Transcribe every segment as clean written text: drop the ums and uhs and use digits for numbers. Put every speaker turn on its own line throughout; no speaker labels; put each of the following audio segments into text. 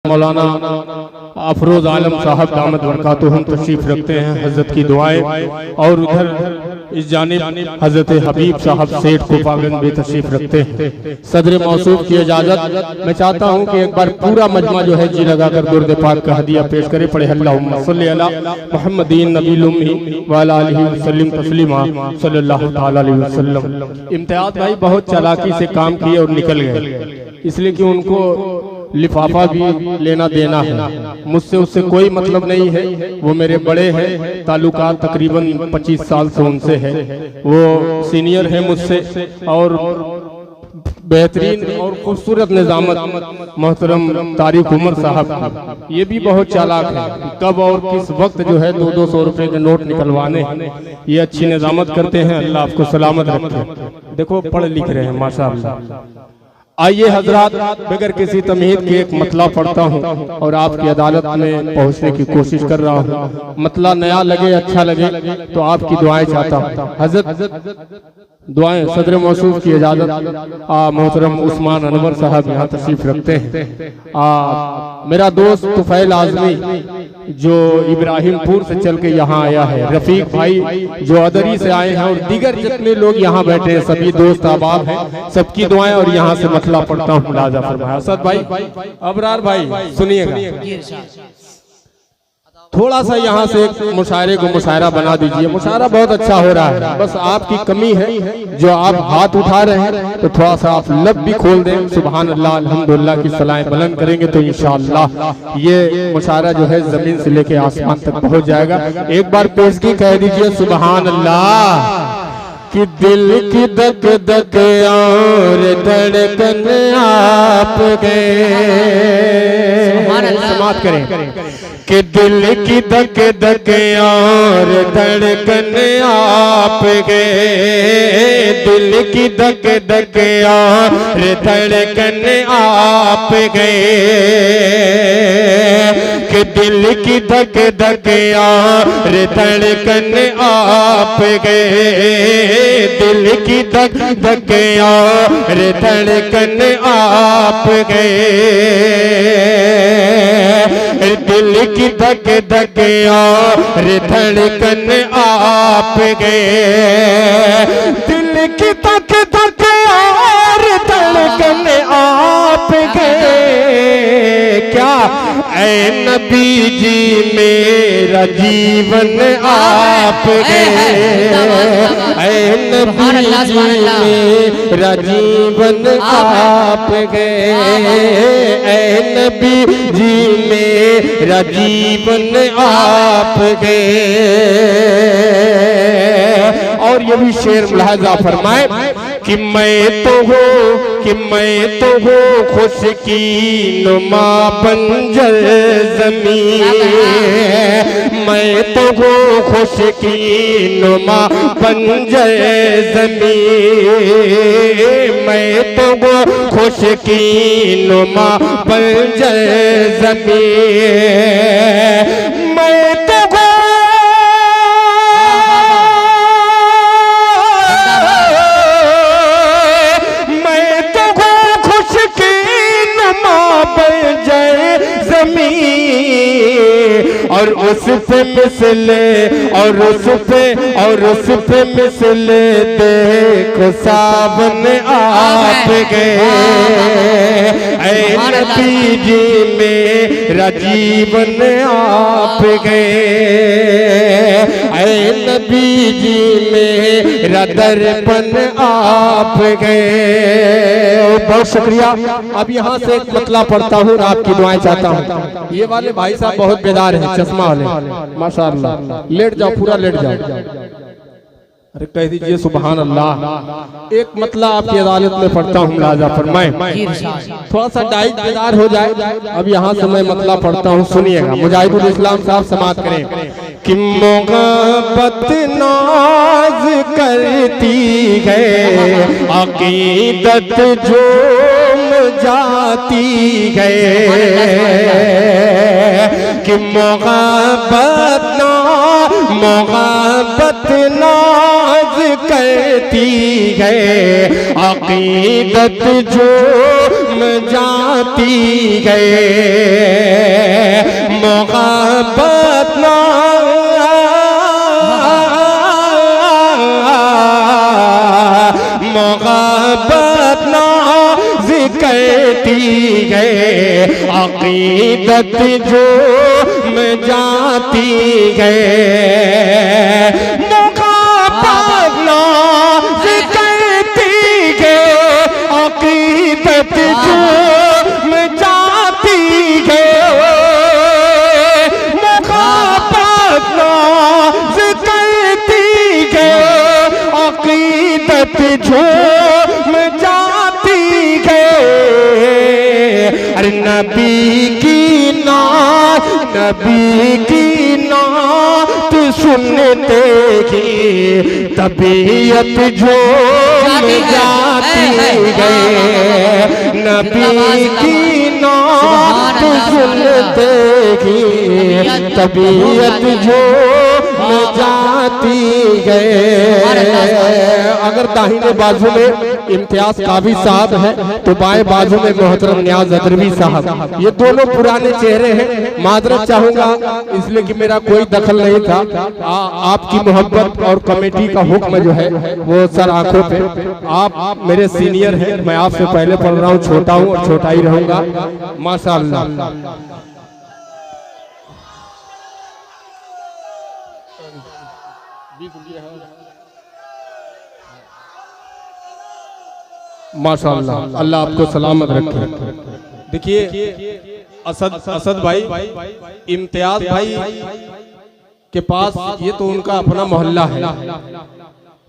मौलाना अफरोज आलम साहब दामद बरकातुहुम तशरीफ रखते हैं, हजरत की दुआएं। और उधर इस जानिब हजरत हबीब साहब सेठ कोपागंज भी तशरीफ रखते हैं। सदर मौसूफ की इजाजत मैं चाहता हूं कि एक बार पूरा मजमा जो है जी लगाकर दुर्द पाक का हदिया पेश करे। पढ़े अल्लाहुम्मा सल्ली अला मुहम्मदीन नबील उम्मी व अला आलिहि वसल्लम तस्लीमा सल्लल्लाहु तआला अलैहि वसल्लम। इम्तियाज भाई बहुत चालाकी से काम किए और निकल गए, इसलिए कि उनको लिफाफा भी लेना देना है। मुझसे उससे कोई मतलब नहीं है, वो मेरे बड़े हैं, ताल्लुकात तकरीबन 25 साल से उनसे है। वो सीनियर है मुझसे और बेहतरीन और खूबसूरत निजामत मोहतरम तारिक उमर साहब, ये भी बहुत चालाक है। कब और किस वक्त जो है 200-200 रुपए के नोट निकलवाने हैं, ये अच्छी निजामत करते हैं। अल्लाह आपको सलामत रखे। देखो पढ़ लिख रहे हैं माशाअल्लाह। आइए हजरात, बगैर किसी तमहीद के एक मतला पढ़ता हूँ और आपकी अदालत में पहुँचने की कोशिश कर रहा हूँ। मतला नया लगे, अच्छा लगे तो आपकी दुआएं चाहता हूँ। हजरत दुआएं सदर मौसूफ की इजाजत। मोहतरम उस्मान अनवर साहब यहाँ तशरीफ रखते हैं। मेरा दोस्त तुफैल आजमी जो इब्राहिमपुर से चल के यहाँ आया है, रफीक भाई जो अदरी से आए हैं और दीगर जितने लोग यहाँ बैठे हैं, सभी दोस्त अहबाब हैं, सबकी दुआएं। और यहाँ से मतला पढ़ता हूँ मुलाजा फरमाया। असद भाई, अबरार भाई सुनिएगा, थोड़ा सा यहाँ से एक मुशायरे को मुशायरा बना दीजिए। मुशायरा बहुत अच्छा हो रहा है, बस आपकी कमी है जो आप हाथ उठा रहे हैं, तो थोड़ा सा आप लब भी खोल दें। सुभान अल्लाह अल्हम्दुलिल्लाह की सलाएं बुलंद करेंगे तो इंशाअल्लाह ये मुशायरा जो है जमीन से लेके आसमान तक पहुंच जाएगा। एक बार पेशगी कह दीजिए सुभान अल्लाह। कि दिल की दक दक और धड़कन आप गए, समाप्त करें। कि दिल की धक धक और धड़कन आप गए, दिल की धक धक और धड़कन आप गए। कि दिल की धक धक और धड़कन आप गए, दिल की धक धक और धड़कन आप गए। दिल की धक धक और धड़कन आप गए, दिल की धक धक और धड़कन आप गए। क्या ऐ नबी जी मेरा जीवन आप गए, ऐ नबी जी मेरा जीवन आप गए, ऐ नबी जी मेरा जीवन आप गए। और ये भी शेर मुलाहजा फरमाए कि मैं तो हूँ, कि मैं तो हूँ खुशकी नुमा बंजर जमीन, मैं तो हूँ खुशकी नुमा बंजर जमीन, मैं तो हूँ खुशकी नुमा बंजर जमीन, मैं तो और उस पे मिसले और उस पे मिसले देखो सावन आप गए। ऐ नबी जी मेरा जीवन आप गए, ऐ नबी जी मेरा दर्पण आप गए। बहुत शुक्रिया। अब यहाँ से एक मतला पढ़ता हूँ, आपकी दुआएं चाहता हूँ। ये वाले भाई साहब बहुत बेदार हैं, चश्मा वाले माशाअल्लाह। लेट जाओ, पूरा लेट जाओ। अरे कह दीजिए सुभान अल्लाह। एक मतला आपकी अदालत में पढ़ता हूँ, मुलाजा फरमाएं। थोड़ा सा डाइट बेदार हो जाए। अब यहाँ से मैं मतला पढ़ता हूँ, सुनिएगा। मुजाहिदुल इस्लाम साहब समाप्त करें। कि मोहब्बत नाज करती है, अकीदत झूम जाती है। कि मोहब्बत नाज करती है, अकीदत झूम जाती है। तबीयत जो मैं जाती गए करती गए अकीदत जो मैं जाती गए करती गए अकीदत जो मैं जाती गए। अरे नबी की नात सुनते ही तबीयत जो में जाती गए नबी की नात सुनते ही तबीयत जो में जाती गए। अगर दाहिने बाजू में इम्तियाज काबी साहब है तो बाएं बाजू में मोहतरम नियाज अदरवी साहब, ये दोनों पुराने चेहरे हैं। माजरत चाहूंगा इसलिए कि मेरा कोई दखल नहीं था। आपकी मोहब्बत और कमेटी का हुक्म जो है वो सर आंखों पे। आप मेरे सीनियर हैं, मैं आपसे पहले पढ़ रहा हूँ, छोटा हूँ और छोटा ही रहूंगा। माशाअल्लाह। माशाअल्लाह, अल्लाह आपको सलामत रखे। देखिए असद भाई, इम्तियाज भाई के पास ये तो उनका अपना मोहल्ला है।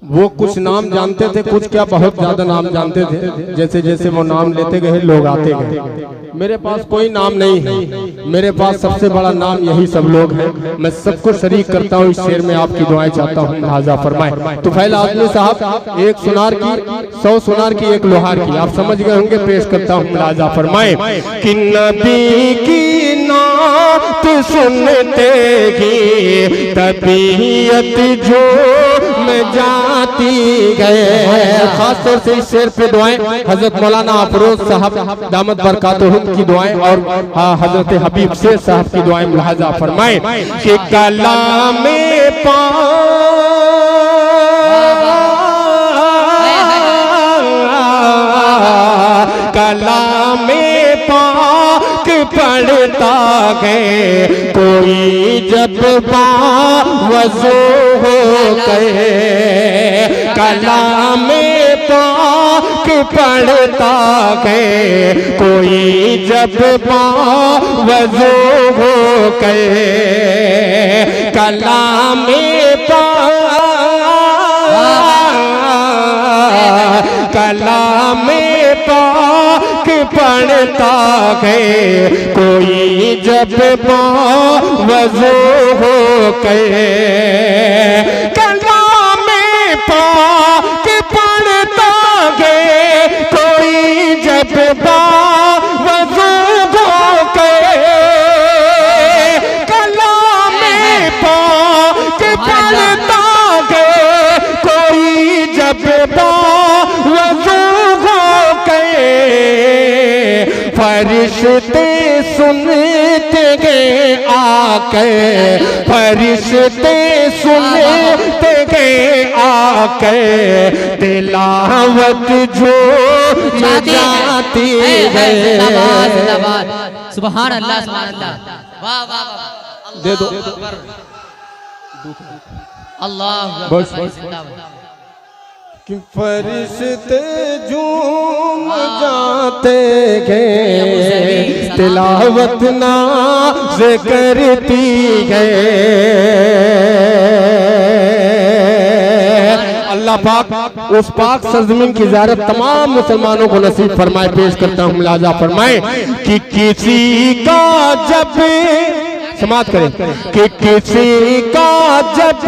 वो कुछ नाम जानते थे, कुछ क्या बहुत ज्यादा नाम जानते थे। जैसे जैसे वो नाम लेते गए लोग आते गए। मेरे पास कोई नाम नहीं है, मेरे पास सबसे बड़ा नाम यही सब लोग हैं। मैं सबको शरीक करता हूँ इस शेर में, आपकी दुआएं चाहता हूँ, लिहाजा फरमाए। तुफैल आजमी साहब, एक सुनार की 100 सुनार की एक लोहार की, आप समझ गए होंगे, पेश करता हूँ, लिहाजा फरमाए कि नबी की नात सुनते ही तबीयत जो में जाती गए। खास तौर से इस शेर पे दुआएं हजरत मौलाना अफरोज साहब दामत बरकातुहुम की दुआएं और हजरत हबीब शेख साहब की दुआएं मुलाहाजा फरमाएं कि कलाम पाक पढ़ता गए कोई जब वज़ू हो गए। कलाम पाक पढ़ता गए कोई जब वज़ू हो गए। कलाम पाक पढ़ता गए कोई जब वज़ू हो गए। कलाम पाक पढ़ता गए कोई जब वज़ू हो गए। कलाम पाक पढ़ता गए कोई जब वज़ू हो गए। फरिश्ते सुनते गए आके, फरिश्ते सुनते गए आके तिलावत जो जाती है।
सुभान अल्लाह, सुभान अल्लाह, वाह वाह वाह,
दे दो
अल्लाह
कि फरिश्ते झूम जाते गए तिलावत नाज़ करती गए। अल्लाह पाक उस पाक सरज़मीन की ज़ियारत तमाम मुसलमानों को नसीब फरमाए। पेश करता हूँ, मुलाजा फरमाए कि किसी का जब समाप्त करें कि किसी का जब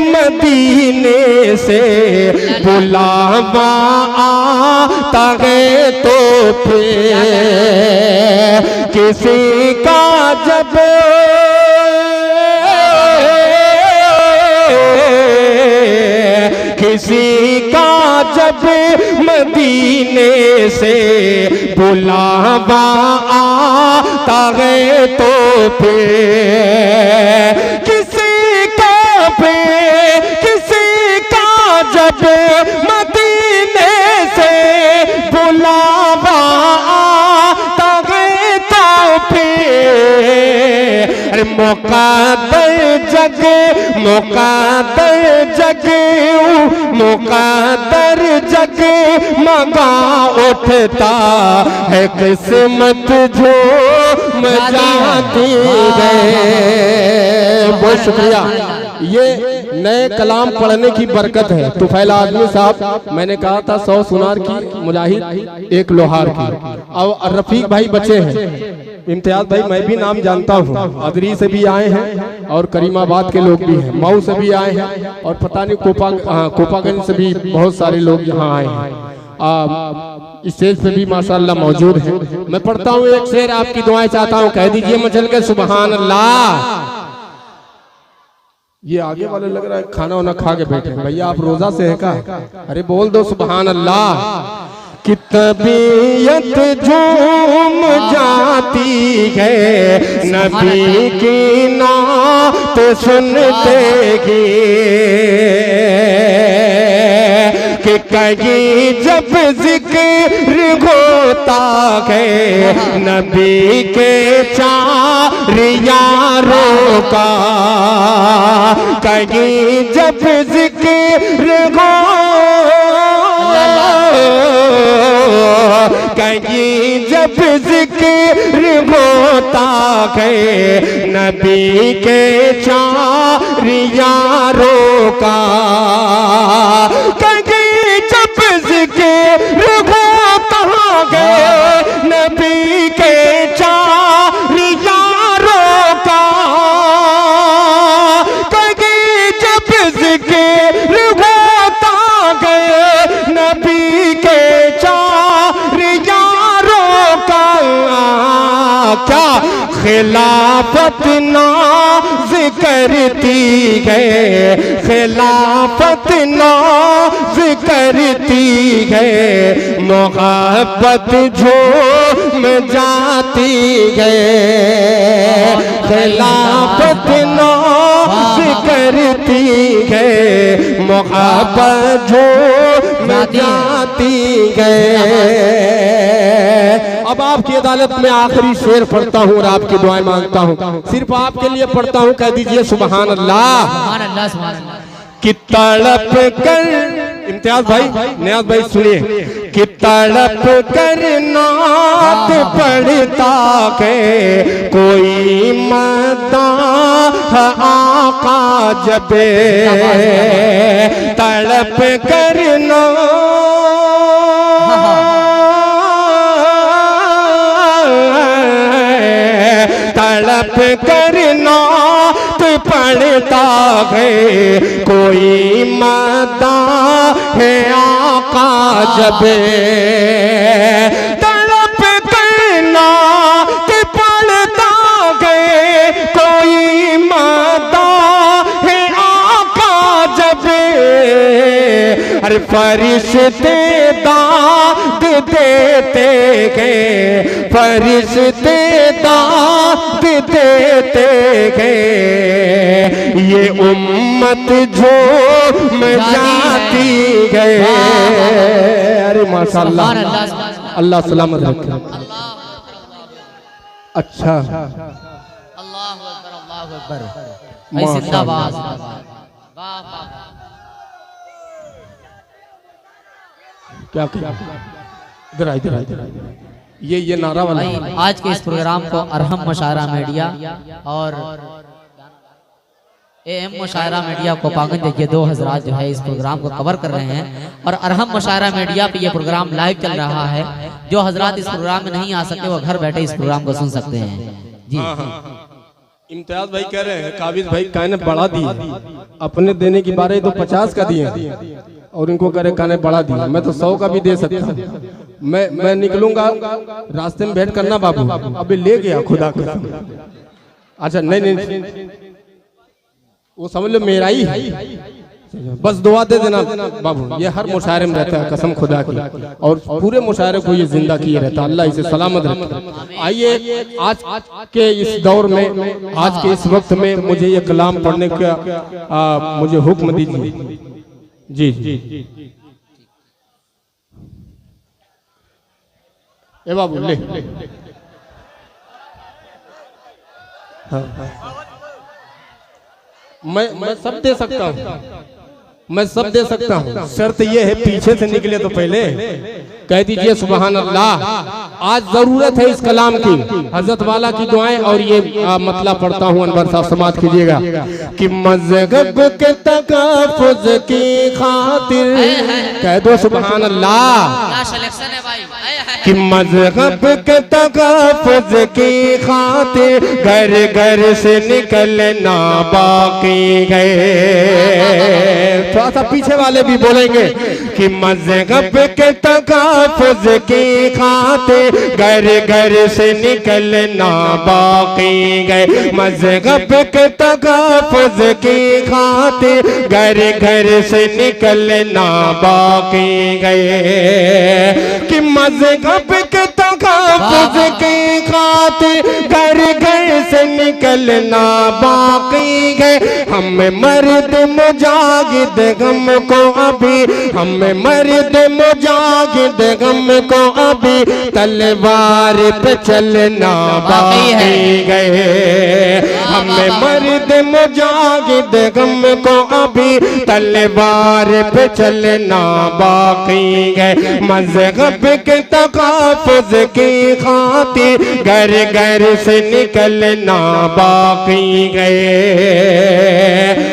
मदीने से बुलावा आता है तो फिर किसी का जब किसी का जब मदीने से बुलावा आता है तो फिर किसी का जब मदीने से बुलावा आता है तो फिर अरे मुक़द्दर जगे मुक़द्दर जगे मुक़द्दर जगे मगा उठता है किस्मत जो जाती है। बहुत शुक्रिया। ये नए कलाम पढ़ने की बरकत है। तुफैल आजमी साहब, मैंने कहा था 100 सुनार की मुजाहिद 1 लोहार की। और रफीक भाई बचे हैं, इम्तियाज भाई मैं भी नाम जानता हूँ, अदरी से भी आए हैं और करीमाबाद के लोग भी हैं, मऊ से भी आए हैं और पता नहीं कोपागंज से भी बहुत सारे लोग यहाँ आए हैं। स्टेज पे भी माशाअल्लाह मौजूद हैं। मैं पढ़ता हूँ एक शेर, आपकी दुआएं चाहता हूँ, कह दीजिए मचल के सुबहान अल्लाह। ये आगे वाले लग रहा है खाना वाना खा के बैठे। भैया आप रोजा से हैं का? अरे बोल दो सुबहान अल्लाह। कि तबीयत झूम जाती है नबी की नात सुनते ही, कि कहीं जब जिक्र होता है नबी के चार यारों का, कहीं जब जिक्र हो कहीं जब जिक्र होता है नबी के चार यारों का, कहीं जब जिक्र होता है नबी के चार यारों का, कहीं जब जिक्र होता है नबी के क्या खिलाफत नाज करती है, खिलाफत नाज करती है, मोहब्बत झूम जाती है, खिलाफत नाज करती है, मोहब्बत झूम जाती है। अब आपकी अदालत में आखिरी शेर पढ़ता हूँ और आपकी दुआएं मांगता हूँ, सिर्फ आपके लिए पढ़ता हूँ, कह दीजिए सुबहान अल्लाह।
सुभान अल्लाह, सुभान अल्लाह।
कि तड़प कर, इम्तियाज भाई नियाज भाई सुनिए, कि तड़प कर नात पढ़ता है कोई मदाह आका जबे, तड़प कर तड़प करना तो पढ़ता है कोई मदा है आका जबे, तड़प करना तो पढ़ता है कोई मदा है आका जबे, अरे फरिश्ते दाद देते हैं, फरिश्ते दाद देते हैं, ये उम्मत झूम जाती है। अरे माशाअल्लाह, अल्लाह सलामत रखे। अच्छा,
अल्लाहु अकबर, अल्लाहु अकबर। भाई जिंदाबाद। वाह वाह।
क्या इधर इधर ये नारा वाला।
आज के इस प्रोग्राम को अरहम मुशायरा मीडिया और एएम मुशायरा मीडिया को पागंज, ये 2 हजरात जो है इस प्रोग्राम को कवर कर रहे हैं और अरहम मुशायरा मीडिया पे ये प्रोग्राम लाइव चल रहा है। जो हजरात इस प्रोग्राम में नहीं आ सकते वो घर बैठे इस प्रोग्राम को सुन सकते हैं जी।
इम्तियाज भाई कह रहे हैं काबिज भाई काने बढ़ा दी, अपने देने की बारे तो 50 का दिए और इनको करे काने बढ़ा दिया। मैं तो 100 का भी दे सकता हूँ। मैं निकलूंगा, रास्ते में भेंट करना बाबू, अभी ले गया खुदा का। अच्छा नहीं, वो समझ लो मेरा ही है, बस दुआ दे देना बाबू। ये हर मुशायरे में रहता है, कसम खुदा की, और पूरे मुशायरे को ये जिंदा किए रहता है। अल्लाह इसे सलामत रखे। आइए आज के इस दौर में, आज के इस वक्त में मुझे ये कलाम पढ़ने का मुझे हुक्म दीजिए। जी जी ए बाबू ले। मैं सब दे सकता हूँ, मैं सब दे सकता हूँ। शर्त ये है पीछे से निकले तो पहले कह दीजिए सुबहान अल्लाह। आज जरूरत है इस कलाम की, हजरत वाला की दुआएं। और ये मतलब पढ़ता हूँ, अनवर साहब समाज कीजिएगा कि मज़हब के तकाफुज की खातिर कह दो सुबहान अल्लाह।
क्या सिलेक्शन है भाई,
कि मज़हब के तकाफुज की खातिर घर घर से निकलना बाकी गए। थोड़ा सा पीछे वाले भी बोलेंगे कि मज़हब के तकाफुज की खातिर घर घर से निकलना बाकी गए। मज़हब के तकाफुज की खातिर घर घर से निकलना बाकी गए। कि मज़हब के तकाफुज की खातिर घर घर से निकलना बाकी गए। हम मर्द मुजाहिद गम को अभी, हम मर्द मुजाहिद गम को अभी तलवार पे चलना बाकी गए। हम मर्द मुजाहिद गम को अभी तलवार पे चलना बाकी गए। मज़हब के तकाफुज की खातिर घर घर से निकलना बाकी गए।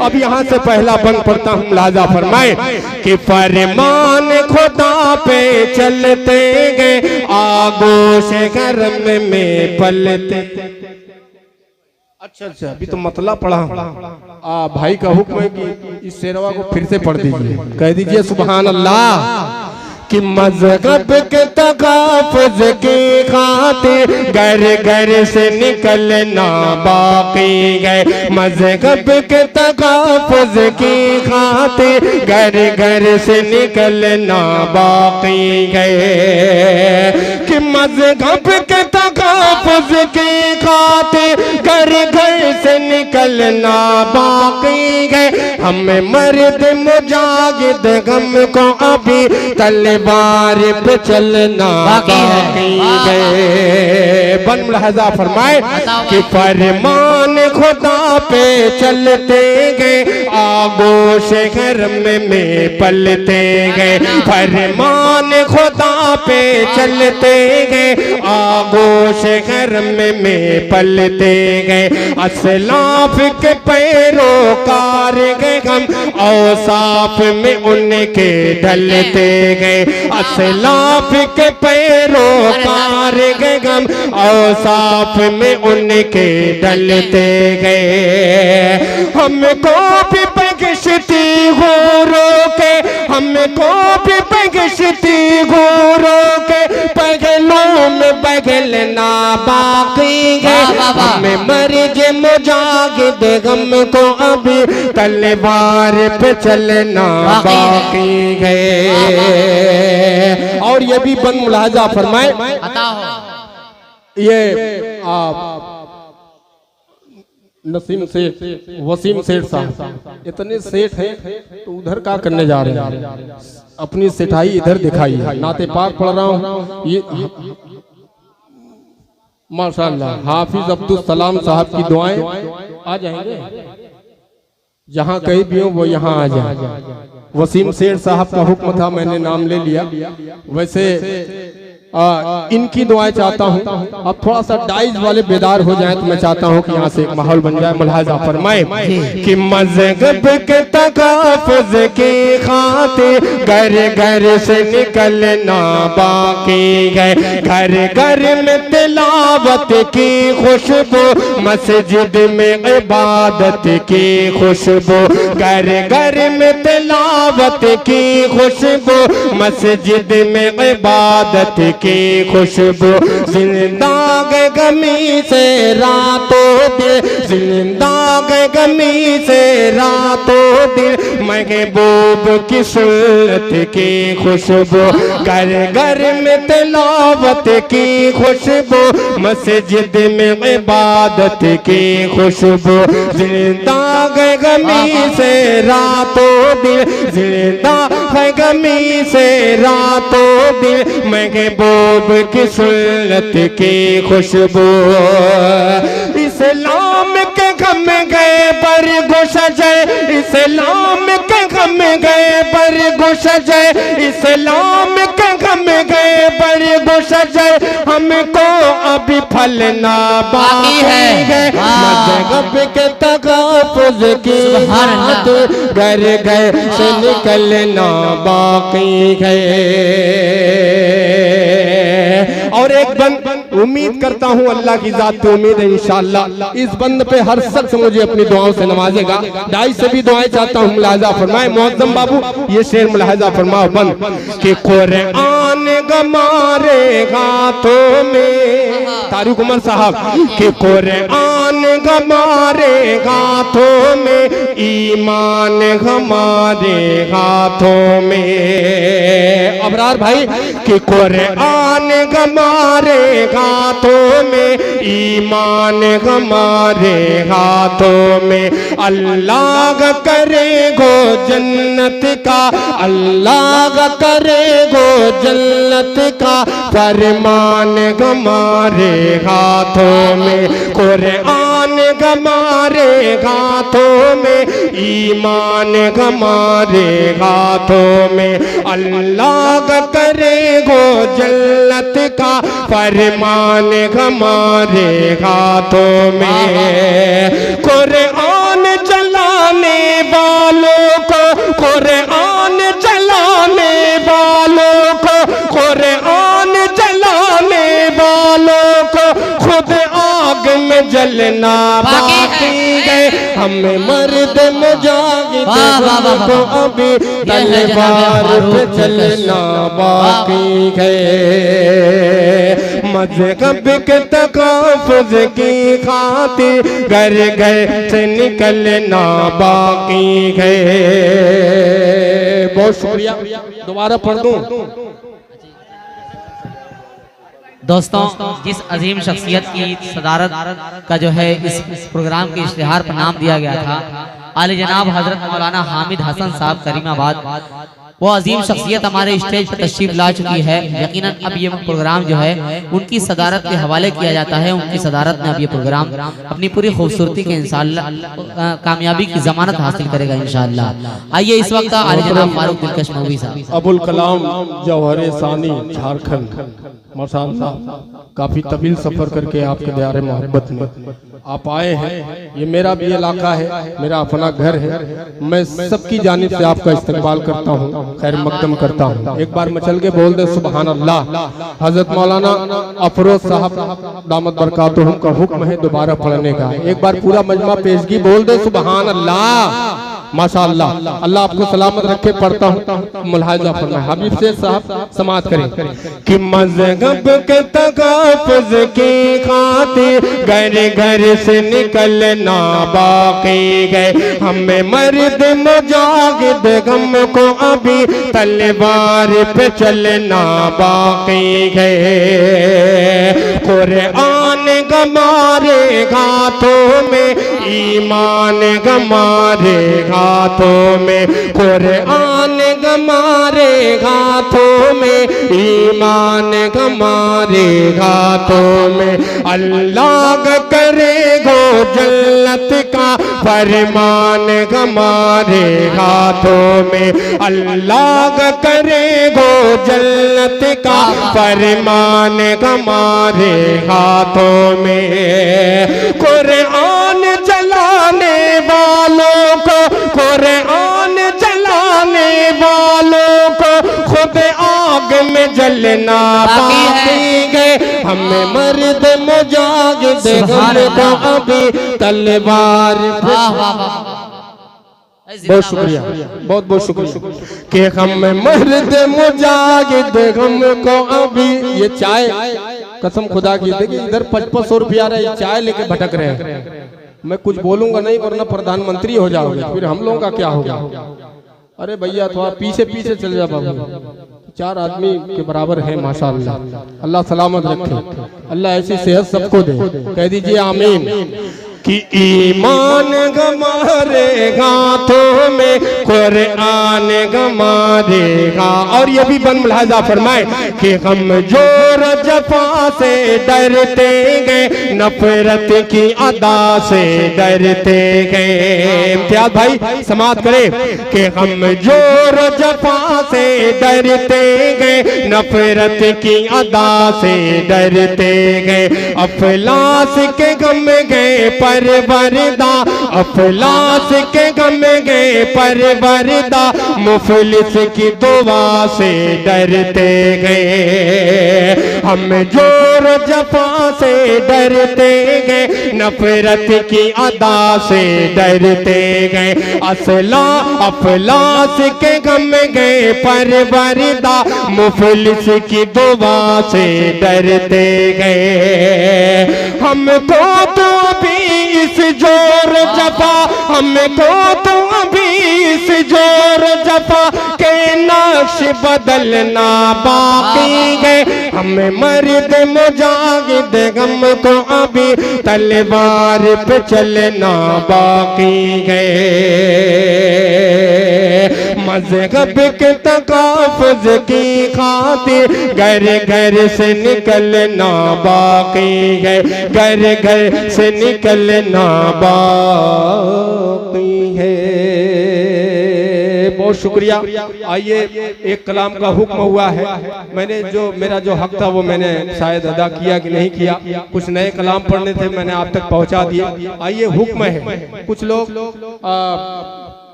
अब यहाँ से पहला बंद पढ़ता हूँ, लाजा फरमाए कि फरमान खुदा पे चलते गए, आगोश गरम में पलते। अच्छा अच्छा, अभी तो मतलब पढ़ा। भाई का हुक्म है कि इस शेरवा को फिर से पढ़ दीजिए, कह दीजिए सुबहान अल्लाह। कि मज़हब के तकाफुज की खातिर घर घर से निकलना बाकी गए। मज़हब के तकाफुज की खातिर घर घर से निकलना बाकी गए। कि मज़हब के तकाफुज की खातिर घर घर से निकलना बाकी गए। हम मर्द मुजाहिद गम को अभी तलवार पे चलना बाकी गए। बन मुलाहजा फरमाए कि फरमान खुदा पे चलते गए, आगोश गरम में पलते गए। फरमान खुदा पे चलते गए, आगोश गरम में पलते गए। असलाफ के पैरोकार गए हम, औसाफ में उनके ढलते गए। असलाफ के पैरोकार गए हम, औसाफ में उनके ढलते गए। हमको भी बख्शती गोरों के, हमको भी बख्शती गोरों के पगलों में बगलना बाकी गए। हमें मर्ज मुजाहिद गम को अभी तलवार पे चलना बाकी गए। और ये भी बन मुलाहजा फरमाए, ये आप नसीम सेठ, वसीम सेठ साहब इतने सेठ हैं तो उधर क्या करने जा रहे हैं? अपनी सेठाई इधर दिखाई है। नाते पाक पढ़ रहा हूँ, ये माशाअल्लाह हाफिज अब्दुल सलाम साहब की दुआएं आ जाएंगे। जहाँ कहीं भी हो वो यहाँ आ जाए। वसीम सेठ साहब का हुक्म था, मैंने नाम ले लिया। वैसे इनकी दुआएं चाहता हूँ। अब थोड़ा सा डाइज वाले बेदार हो जाएं तो मैं चाहता हूँ कि यहाँ से एक माहौल बन जाए। मुलाहजा फरमाए कि मज़हब के तकाफुज की खातिर घर घर से निकलना बाकी गए। घर घर में तिलावत की खुशबू, मस्जिद में इबादत की खुशबू। घर घर में तिलावत की खुशबू, मस्जिद में इबादत की खुशबू। जिंदा गमी से रातों दिन, जिंदा गमी से रातों दिन, महबूब की सुन्नत की खुशबू। घर घर में तिलावत की खुशबू, मस्जिद में इबादत की खुशबू। जिंदा गमी से रातों दिन, जिंदा गमी से रातों दिन, महबूब की सुन्नत की खुशबू। इस इस्लाम के गम गए पर गोश जाए, इस्लाम के गम गए पर गोश जाए, इस्लाम के गम गए पर गोश जाए, हमको अभी फलना बाकी है। मजहब के तगाफुज की हाथ घर घर से निकलना बाकी है। और एक बंद उम्मीद करता हूँ अल्लाह की जात पे उम्मीद है इंशाअल्लाह इस बंद पे हर शख्स मुझे अपनी दुआओं से नवाजेगा। दाई से भी दुआएं चाहता हूँ, मुलाहिजा फरमाए मुअज्जम बाबू ये शेर मुलाहिजा फरमाओ बंद कि कुरान गमारे हाथों में, तारिक उमर साहब कि कुरान गमारे हाथों में, ईमान हमारे हाथों में। अबरार भाई कि कुरान हमारे हाथों में, ईमान हमारे हाथों में, अल्लाह करेगो जन्नत का, अल्लाह करेगो जन्नत का फरमान हमारे हाथों में। कुरान हमारे हाथों में, ईमान हमारे हाथों में, अल्लाह करेगो जन्नत का फरमान हमारे हाथों में। कुरान चलाने वालों को, कुरान चलाने वालों को, कुरान चलाने वालों को खुद आग में जलना बाकी है। हमें मर्द मुजाहिद को अभी तलवार पे चलना बाकी है। मजहब के तकाफुज की खातिर घर घर से निकलना बाकी है। बहुत शुक्रिया, दोबारा पढ़ दूं।
दोस्तों जिस अजीम शख्सियत की सदारत का जो है इस प्रोग्राम के इश्तिहार पर नाम दिया गया था, आले जनाब हजरत मौलाना हामिद हसन साहब करीमाबाद, वो अजीम शख्सियत हमारे स्टेज पर तशरीफ ला चुकी है। यकीनन अब ये प्रोग्राम जो है उनकी सदारत के हवाले किया जाता है। उनकी सदारत में अब ये प्रोग्राम अपनी पूरी खूबसूरती के इंशाअल्लाह कामयाबी की जमानत हासिल करेगा इंशाअल्लाह। आइए इस वक्त आले जनाब फारूक दिलकश मौलवी साहब।
अबुल कलाम जौहर सानी झारखंड, माशाअल्लाह काफी तवील सफर करके आपके दयारे मोहब्बत में आप आए हैं। ये मेरा भी इलाका है, मेरा अपना घर है। मैं सबकी जानिब से आपका इस्तकबाल करता हूँ, खैर मकदम करता हूँ। एक बार मचल के बोल दे सुभान अल्लाह। हजरत मौलाना अफरोज साहब दामत बरकातुहुम का हुक्म है दोबारा पढ़ने का। एक बार पूरा मजमा पेशगी बोल दे सुभान अल्लाह। माशाअल्लाह, अल्लाह आपको सलामत रखे। पढ़ता हूँ, मुलाहिजा फरमाए। हबीब से साहब समाअत करें कि मजहब के तकाफुज की खातिर घर घर से निकलना बाकी गए। हमें मर्द मुजाहिद गम को अभी तलवार पे चलना बाकी गए। कुरान हमारे हाथों में, ईमान हमारे हाथों में, कुरान हमारे हाथों में, ईमान हमारे हाथों में, अल्लाह करेगो जन्नत का फरमान हमारे हाथों में, अल्लाह करेगो जन्नत का फरमान हमारे हाथों में। कुरान चलाने वालों को, कुरान चलाने वालों को खुद आग में जलना बाकी है। हमें मर्द मुजाहिद को अभी तलवार। बहुत शुक्रिया, बहुत बहुत शुक्रिया कि हम मर्द मुजाहिद हमको अभी। ये चाय कसम खुदा की, देखिए इधर 5500 रुपया रहा, चाय लेके भटक रहे हैं। मैं कुछ बोलूंगा नहीं वरना प्रधानमंत्री हो जाओगे, फिर हम लोगों का क्या होगा। अरे भैया थोड़ा पीछे पीछे चल जा बाबू। 4 आदमी के बराबर है माशाअल्लाह। अल्लाह सलामत रखे, अल्लाह ऐसी सेहत सबको दे। कह दीजिए आमीन। कि ईमान हमारे हाथों में, कुरान हमारे हाथ। और ये भी बन मुलाहिजा फरमाए कि हम जोर जफा से डरते गए, नफरत की अदा से डरते गए। इम्तियाज भाई समाप्त करें कि हम जोर जफा से डरते गए, नफरत की अदा से डरते गए। अफलास के गम गए परवरदा, अफलास के गम गए परवरदा, मुफलिस की दुआ से डरते गए। हम जोर जफा से डरते गए, नफरत की अदा से डरते गए। अफलास के गम गए परवरदा, मुफलिस की दुआ से डरते गए। हमको तो भी इस जोर जफा, हमको तो भी इस जोर जफा के नक्श बदलना बाकी है। हमें मर्द मुजाहिद गम को अभी तलवार पे चलना बाकी है। मज़हब के तकाफ़ुज़ की खातिर घर घर से निकलना बाकी है, घर घर से निकलना बाकी है। बहुत शुक्रिया। आइए, एक कलाम का हुक्म हुआ है, मैंने जो मेरा जो हक था वो मैंने शायद अदा किया कि नहीं किया। कुछ नए कलाम पढ़ने थे, मैंने आप तक पहुंचा दिए। आइए, हुक्म है, कुछ लोग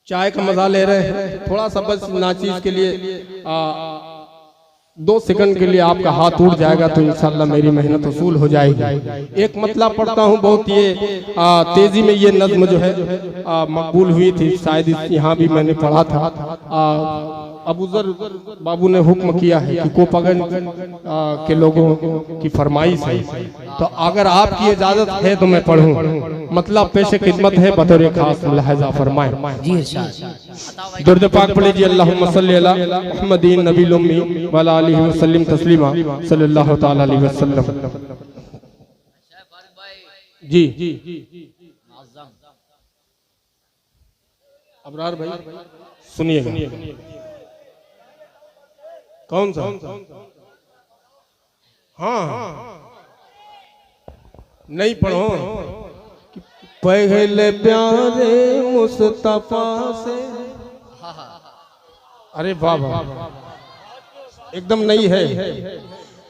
चाय का मजा ले रहे हैं, थोड़ा सा बस नाचीज के लिए 2 सेकंड के लिए आपका हाथ उठ जाएगा तो इंशाल्लाह मेरी मेहनत वसूल हो जाएगी। एक मतलब पढ़ता हूँ, बहुत ये तेजी में ये नज्म जो है मकबूल हुई थी, शायद यहाँ भी मैंने पढ़ा था। अबूजर बाबू ने हुक्म किया है कि कोपागन के लोगों की फरमाइश है, तो अगर आपकी इजाजत है तो मैं पढ़ूं। मतलब पेशे खिदमत है, बतौर खास लहजा फरमाए। जी इरशाद। दुरूद पाक पढ़ लीजिए। अल्लाहुम्मा सल्ली अला मुहम्मदिन नबील उम्मी व अला आलिहि व सल्लिम तस्लीमा सल्लल्लाहु तआला अलैहि वसल्लम। जी अबरार भाई सुनिए। कौन सा? हाँ, नहीं पढ़ो। पहले प्यारे मुस्तफा से, अरे वाह वाह, एकदम नहीं है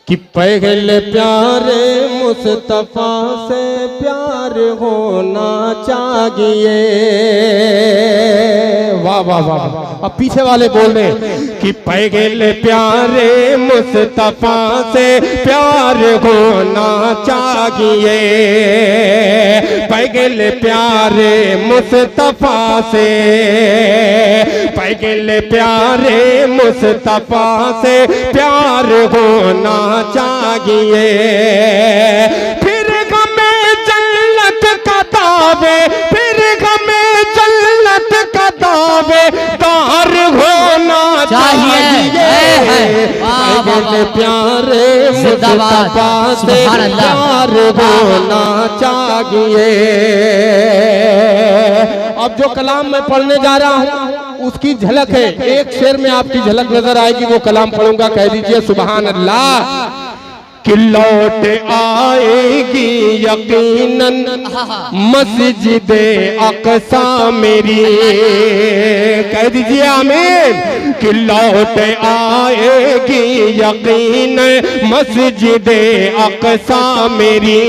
कि पहले प्यारे मुस्तफा से प्यार होना चाहिए। वाह वाह वाह। अब पीछे वाले बोल रहे कि पहले प्यारे मुस्तफा से प्यार होना चाहिए। पहले प्यारे मुस्तफा से, पहले प्यारे मुस्तफा से प्यार होना चाहिए। फिर हमें जन्नत का दावे, फिर हमें जन्नत का दावे दार होना चाहिए। पहले प्यारे मुस्तफा से प्यार होना चाहिए। अब जो कलाम मैं पढ़ने जा रहा हूँ उसकी झलक है, एक शेर में आपकी झलक नजर आएगी, वो कलाम पढ़ूंगा। कह दीजिए सुभान अल्लाह। कि लौट आएगी यकीनन मस्जिद अक़सा मेरी, कह दीजिए आमीन। कि लौट आएगी यकीनन मस्जिद अक़सा मेरी,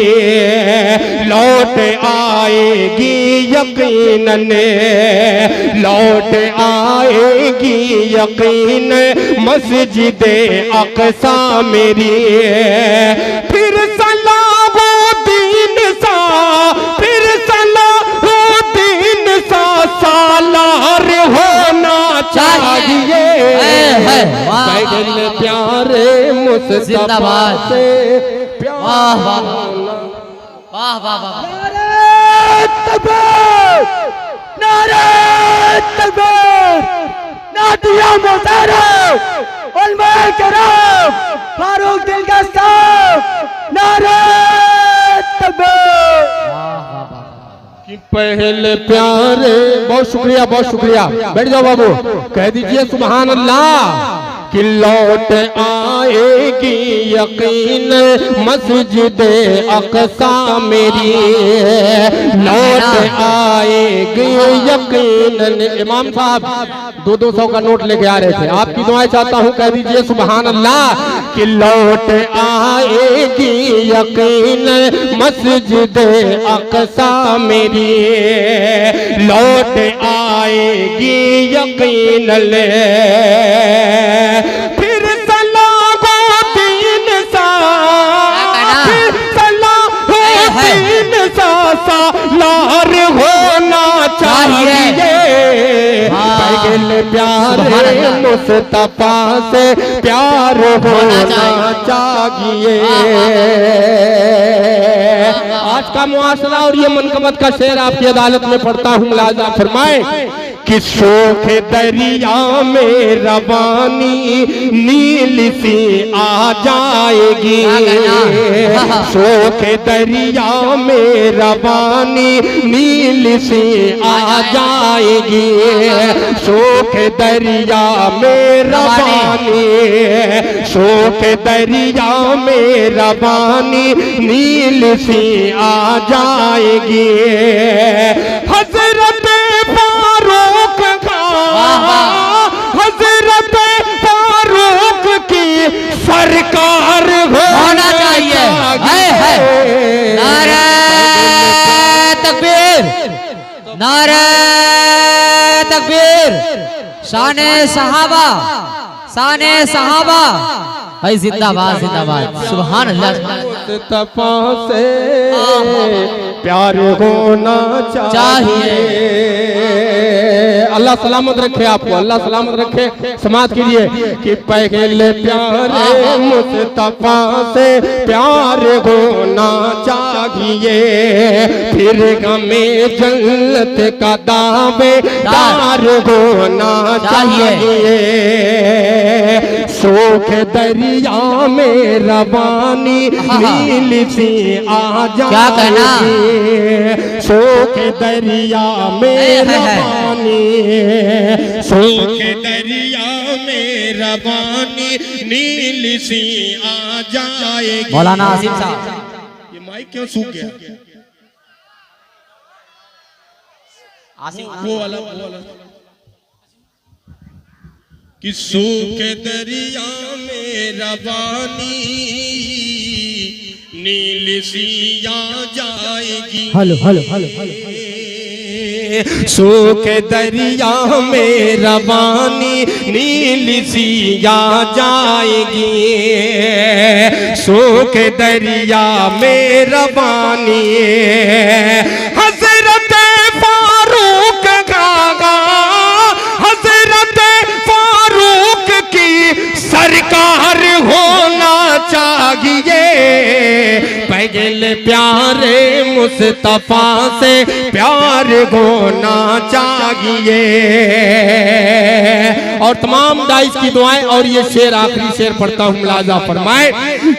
लौट आएगी यकीनन, लौट आएगी यकीनन मस्जिद अक़सा मेरी। फिर सलाहुद्दीन सा, फिर सलाहुद्दीन सा सालार होना चाहिए। पहले प्यारे मुस्तफा से प्यार होना। वाह वाह वाह। नारे तकबीर, नारे तकबीर, नादिया मुबारक, उलमाए किराम, फारूक दिल का साफ, नारे तकबीर। कि पहले प्यारे, बहुत शुक्रिया बहुत शुक्रिया। बैठ जाओ बाबू, कह दीजिए सुभान अल्लाह। कि लौट आएगी यकीन मस्जिद अक़सा मेरी, लौट आएगी यकीन। इमाम साहब 200 का नोट लेके आ रहे थे, आपकी दुआएं चाहता हूँ, कह दीजिए सुभान अल्लाह। कि लौट आएगी यकीन मस्जिद अक़सा मेरी, लौट आएगी यकीन ले। फिर सलाहुद्दीन सा, फिर सलाहुद्दीन सा सालार होना चाहिए। प्यारे मुस्तफा से प्यार होना चाहिए। आज का मुआशरा और ये मनकबत का शेर आपकी अदालत में पढ़ता हूँ, मुलाजा फरमाए कि शोख दरिया में रवानी नील सी आ जाएगी, शोख दरिया में रवानी नील सी आ जाएगी, शोख दरिया में रवानी, शोख दरिया में रवानी नील सी आ जाएगी। हज़रत फारूक का, हज़रत फारूक की सरकार होना चाहिए।
नारे तकबीर, नारे तकबीर, शाने सहाबा, शाने सहाबा भाई, जिंदाबाद जिंदाबाद, सुभान अल्लाह।
मुस्तफा से प्यार होना चाहिए। अल्लाह सलामत रखे आपको, अल्लाह सलामत रखे समाज के लिए। कि पहले प्यारे मुस्तफा से प्यार होना चाहिए, फिर हमें जन्नत का दावेदार होना चाहिए। शोख दरिया में रवानी नील सी आ जाएगी, शोख दरिया में रवानी, शोख दरिया में रवानी नील सी आ जाएगी।
मौलाना आसिफ साहब,
ये माइक क्यों सूख गया? वो वाला कि सूख दरिया में रवानी नील सी आ जाएगी।
हेलो हेलो हेलो हेलो,
सूख दरिया में रवानी नील सी आ जाएगी, सूख दरिया में रवानी। हज़रत फारूक का, हज़रत फारूक की सरकार होना चाहिए। पहले प्यारे मुस्तफा से प्यार होना चाहिए। और तमाम दाइश की दुआएं। और ये शेर आखिरी शेर पढ़ता हूँ, मुलाजा फरमाए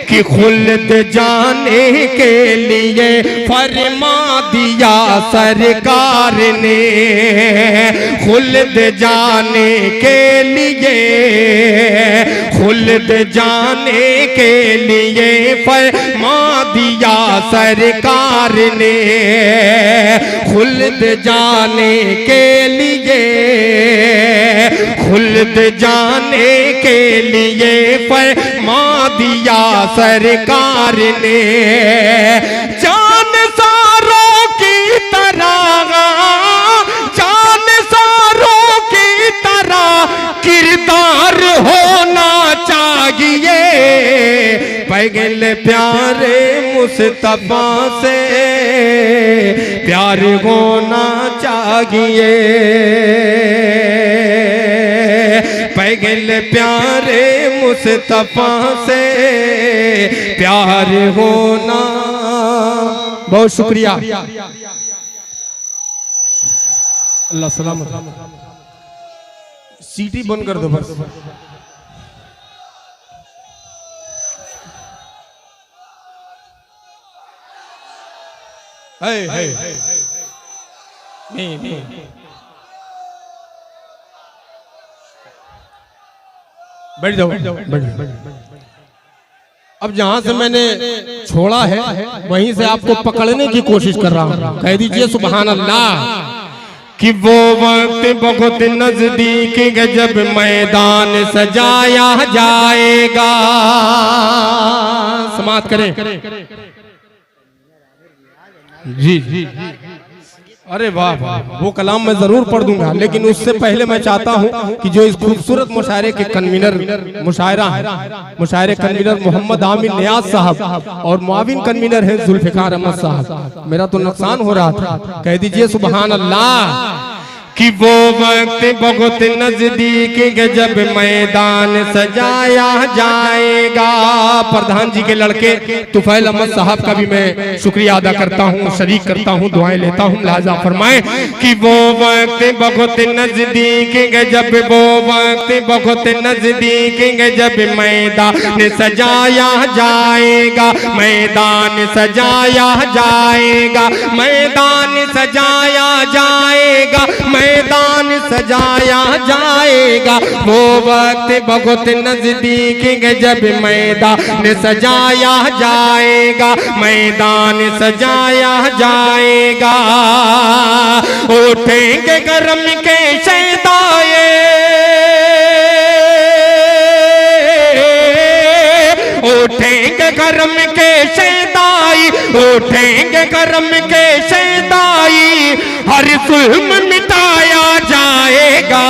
कि खुल्द जाने के लिए फरमा दिया सरकार ने, खुल्द जाने के लिए, खुल्द जाने के लिए फरमा दिया सरकार ने, खुल्द जाने के लिए, खुल्द जाने के लिए फरमा दिया सरकार ने। जान सारों की तरह, जान सारों की तरह किरदार होना चाहिए। पैगल प्यारे मुस्तफा से प्यार होना चाहिए। पैगल प्यारे मुस्तफा से प्यार होना। बहुत शुक्रिया। अल्लाह सलामत। सीटी बंद कर दो बस। नहीं बैठ जाओ, बैठ जाओ। अब जहां से मैंने छोड़ा है वहीं से आपको पकड़ने की कोशिश कर रहा हूं। कह दीजिए सुभान अल्लाह। कि वो वक्त बहुत नजदीक है जब मैदान सजाया जाएगा। समाप्त करें जी जी। अरे वाह वाह, वो कलाम मैं जरूर पढ़ दूंगा, लेकिन उससे पहले मैं चाहता हूं कि जो इस खूबसूरत मुशायरे के कन्वीनर मुशायरा है, मुशायरे कन्वीनर मोहम्मद आमिर नियाज साहब और मुआविन कन्वीनर हैं जुल्फिकार अहमद साहब। मेरा तो नुकसान हो रहा था। कह दीजिए सुभान अल्लाह। कि वो वक्त बहुत नजदीक है जब मैदान सजाया जाएगा। प्रधान जी के लड़के तुफैल अहमद साहब का भी मैं शुक्रिया अदा करता हूँ, शरीक करता हूँ, दुआएं लेता हूँ। लिहाजा फरमाएं कि वो वक्त बहुत नजदीक है जब, वो वक्त बहुत नजदीक है जब मैदान सजाया जाएगा। मैदान सजाया जाएगा, मैदान सजाया जाएगा, मैदान सजाया जाएगा। वो वक्त बहुत नजदीक है जब मैदान सजाया जाएगा, मैदान सजाया जाएगा। उठेंगे गरम के शैताए, उठेंगे गरम के शैताई, उठेंगे गरम के शैताई। हर जुल्म मिटाया जाएगा,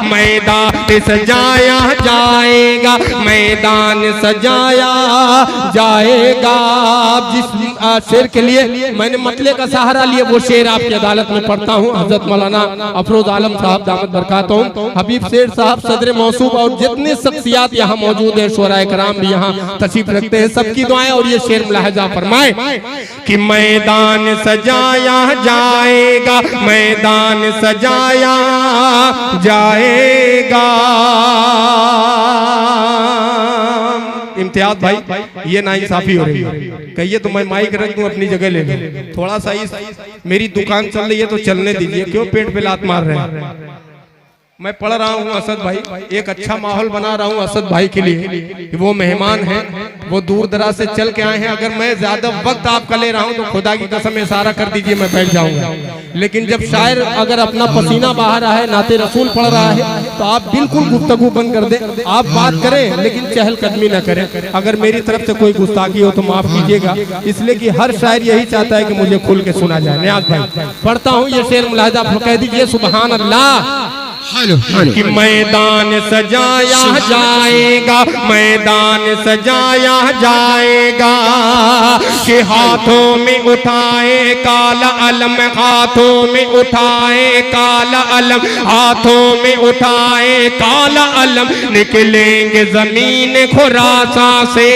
मैदान सजाया जाएगा, मैदान सजाया जाएगा। जिस शेर के लिए मैंने मतले का सहारा लिया वो शेर आपकी अदालत में पढ़ता हूँ। हजरत मौलाना अफरोज आलम साहब दामत बरकातहूम, हबीब शेर साहब सदर मौसूफ और जितने शख्सियात यहाँ मौजूद है, शोराए कराम भी यहाँ तशरीफ रखते हैं, सबकी दुआएं। और ये शेर मुलाहजा फरमाए कि मैदान सजाया जाएगा, मैदान सजाया जाएगा। इम्तियाज भाई, ये नाइंसाफी हो रही है। कहिए तो मैं माइक रख दूं, अपनी जगह ले लूं। थोड़ा सा इस मेरी दुकान चल रही है तो चलने दीजिए, क्यों पेट पे लात मार रहे हैं। मैं पढ़ रहा हूँ असद भाई, एक अच्छा माहौल बना रहा हूँ असद भाई के लिए। वो मेहमान हैं, वो दूर दराज से चल के आए हैं। अगर मैं ज्यादा वक्त आपका ले रहा हूँ तो खुदा की कसम इशारा कर दीजिए, मैं बैठ जाऊंगा। लेकिन जब शायर अगर अपना पसीना बहा रहा है, नाते रसूल पढ़ रहा है, तो आप बिल्कुल गुफ्तगू बंद कर दें। आप बात करें लेकिन चहलकदमी न करें। अगर मेरी तरफ से कोई गुस्ताखी हो तो माफ कीजिएगा, इसलिए कि हर शायर यही चाहता है कि मुझे खुल के सुना जाए। नियाज भाई पढ़ता हूँ ये शेर, मुलाहिजा कह दीजिए सुभान अल्लाह। कि मैदान सजाया जाएगा, मैदान सजाया जाएगा। कि हाथों में उठाए काला अलम, हाथों में उठाए काला अलम, हाथों में उठाए काला अलम। निकलेंगे जमीन खुरासा से,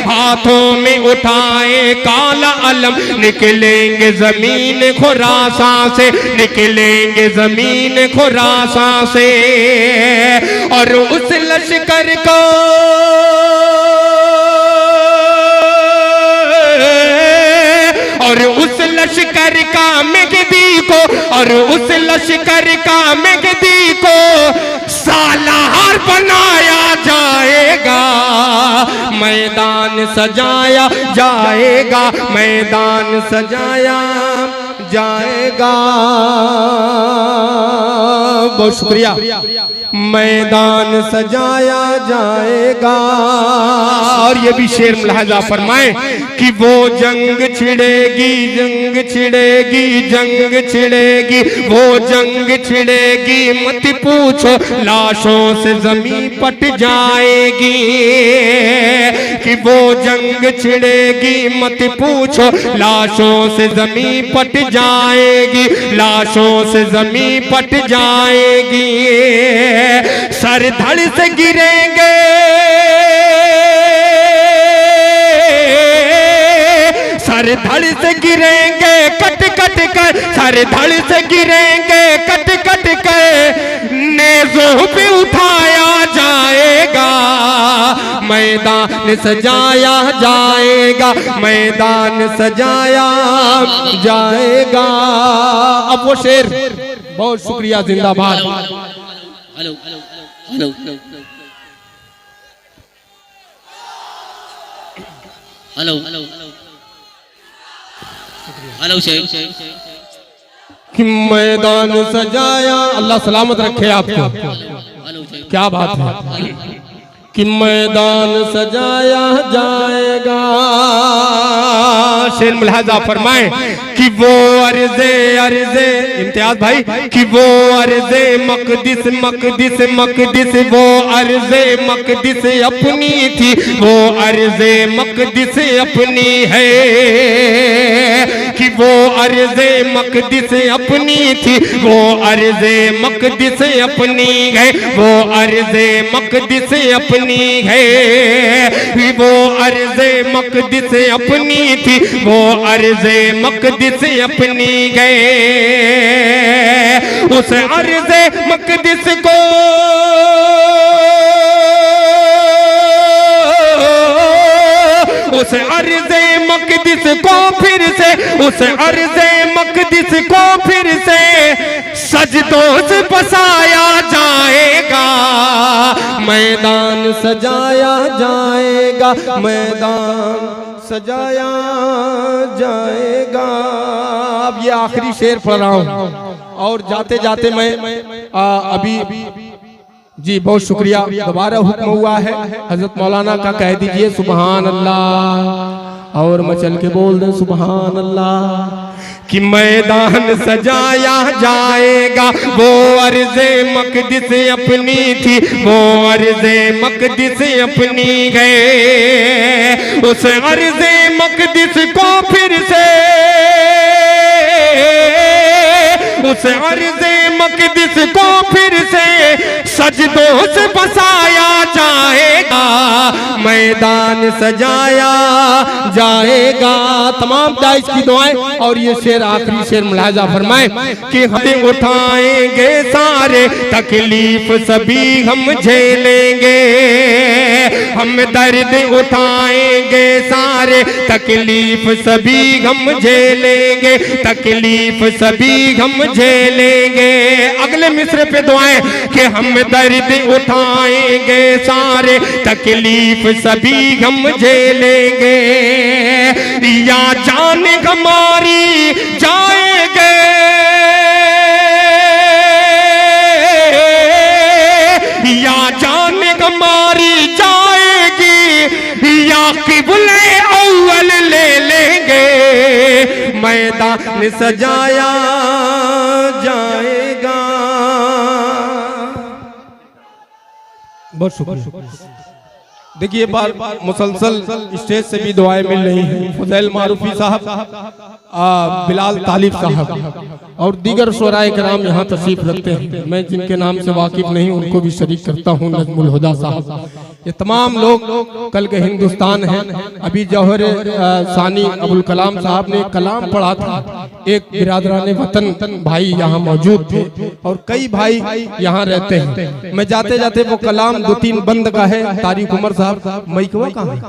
हाथों में उठाए काला अलम। निकलेंगे जमीन खुरासा से, निकलेंगे जमीन खुरासा से। और उस लश्कर को, और उस लश्कर का मेहदी को, और उस लश्कर का मेहदी को सालार बनाया जाएगा। मैदान सजाया जाएगा, मैदान सजाया जाएगा। बहुत शुक्रिया। मैदान सजाया जाएगा। और ये भी शेर मुलाहिजा फरमाएं कि वो जंग छिड़ेगी, जंग छिड़ेगी, जंग छिड़ेगी, वो जंग छिड़ेगी। मत पूछो लाशों से जमीन पट जाएगी। कि वो जंग छिड़ेगी, मत पूछो लाशों से जमीन पट जाएगी, लाशों से जमीन पट जाएगी। सर धड़ से गिरेंगे, सर धड़ से गिरेंगे कट कट कर, सर धड़ से गिरेंगे कट कट कर। नेज़ों पे उठाया जाएगा, मैदान सजाया जाएगा, मैदान सजाया जाएगा। अब वो शेर, बहुत शुक्रिया, जिंदाबाद।
हेलो हेलो हेलो शेख
कि मैदान सजाया, अल्लाह सलामत रखे आपको।
हेलो शेख
क्या बात है कि मैदान सजाया जाएगा। शेर मुलाजा फरमाए कि वो अर्ज़े अर्ज़े इम्तियाज भाई कि वो अर्ज़े मक़दिस मक़दिस मक़दिस वो अर्ज़े मक़दिस अपनी थी, वो अर्ज़े मक़दिस अपनी है कि वो अर्ज़े मक़दिस अपनी थी, वो अर्ज़े मक़दिस अपनी है, वो अर्ज़े मक़दिस अपनी है, वो अर्ज़े मक़दिस अपनी थी, वो अर्ज़े मक़दिस अपनी है। उस अर्ज़े मक़दिस को उस अर्ज़े मक़दिस को फिर से उस अर्ज़े मक़दिस को फिर से सजदों से बसाया जाएगा। मैदान सजाया जाएगा, मैदान सजाया जाएगा। अब ये आखिरी शेर पढ़ रहा हूँ और जाते जाते मैं अभी जी बहुत शुक्रिया, दोबारा हुक्म हुआ है हजरत मौलाना का, कह दीजिए सुबहान अल्लाह और मचल के बोल दे सुबहान अल्लाह कि मैदान सजाया जाएगा। वो अर्ज़े मक़दिस अपनी थी, वो अर्ज़े मक़दिस अपनी है। उस अर्ज़े मक़दिस को फिर से उस अर्ज़े मक़दिस को फिर से सजदों से बसाया जाएगा। मैदान सजाया जाएगा। तमाम दाइश की दुआएं और ये शेर आखिरी शेर मुलाजा फरमाए कि हम उठाएंगे सारे तकलीफ सभी हम झेलेंगे, हम दर्द उठाएंगे सारे तकलीफ सभी हम झेलेंगे, तकलीफ सभी हम झेलेंगे। अगले मिसरे पे दुआएं कि हम दर्द उठाएंगे सारे तकलीफ सभी हम झेलेंगे, या जान हमारी जाएंगे या जान हमारी जाएगी, या क़िबले अव्वल ले लेंगे। मैदान सजाया जाएगा। बहुत शुक्रिया। देखिए बार बार मुसलसल स्टेज से भी दुआएं मिल रही हैं। फुज़ैल मारूफी साहब, बिलाल तालिब साहब और दीगर शुराए कराम यहाँ तशरीफ रखते हैं। मैं जिनके नाम से वाकिफ नहीं उनको भी शरीक करता हूँ। नजमुल हुदा साहब, ये तमाम लोग कल के हिंदुस्तान हैं। अभी जौहर सानी अबुल कलाम साहब ने कलाम पढ़ा था। एक बिरादरान वतन भाई यहाँ मौजूद थे और कई भाई यहाँ रहते हैं। मैं जाते जाते वो कलाम 2-3 बंद का है, तारिक उमर साहब मैकवा कहाँ है,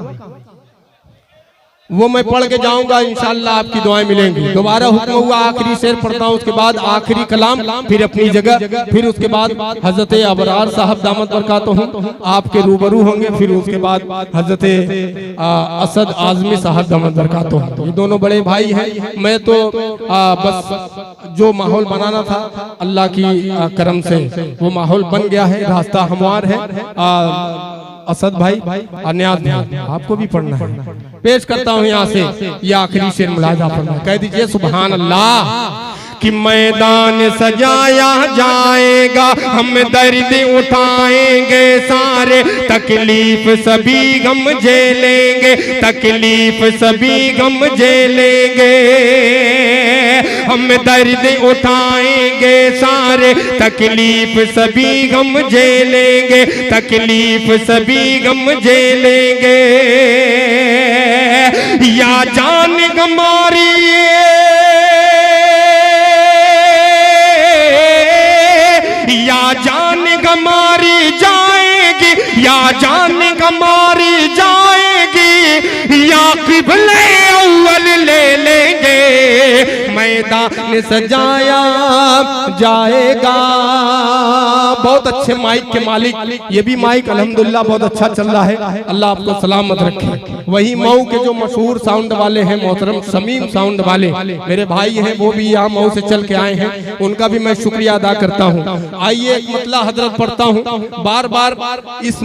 वो मैं पढ़ के जाऊंगा, इंशाअल्लाह आपकी दुआएं मिलेंगी। दोबारा हुक्म हुआ आखिरी शेर पढ़ता हूँ, उसके बाद आखिरी कलाम, फिर अपनी जगह, फिर उसके बाद हजरत अबरार साहब दामत बरकातुहू आपके रूबरू होंगे, फिर उसके बाद हजरत असद आजमी साहब दामत बरकातुहू। ये दोनों बड़े भाई हैं। मैं तो बस जो माहौल बनाना था अल्लाह की करम से वो माहौल बन गया है, रास्ता हमवार है। असद भाई अन्याज आपको भी पढ़ना है। पेश करता हूँ यहाँ से ये आखिरी शेर मुलाजा पढ़ना, कह दीजिए सुभान अल्लाह कि मैदान सजाया जाएगा, हम दर्द उठाएंगे सारे तकलीफ सभी गम झेलेंगे, तकलीफ सभी गम झेलेंगे, हम दर्द उठाएंगे सारे तकलीफ सभी गम झेलेंगे, तकलीफ सभी गम झेलेंगे, या जान हमारी या जान हमारी जाएगी, या जान हमारी जाएगी, या क़िबले अव्वल ले लेंगे। मैदान सजाया जाएगा। बहुत अच्छे माइक के मालिक, ये भी माइक अल्हम्दुलिल्लाह बहुत अच्छा चल रहा है, अल्लाह आपको सलामत रखे। वही मऊ के जो मशहूर साउंड वाले हैं मोहतरम शमीम साउंड वाले मेरे भाई हैं, वो भी यहाँ मऊ से चल के आए हैं, उनका भी मैं शुक्रिया अदा करता हूँ। आइए एक मतला हजरत पढ़ता हूँ। बार बार इस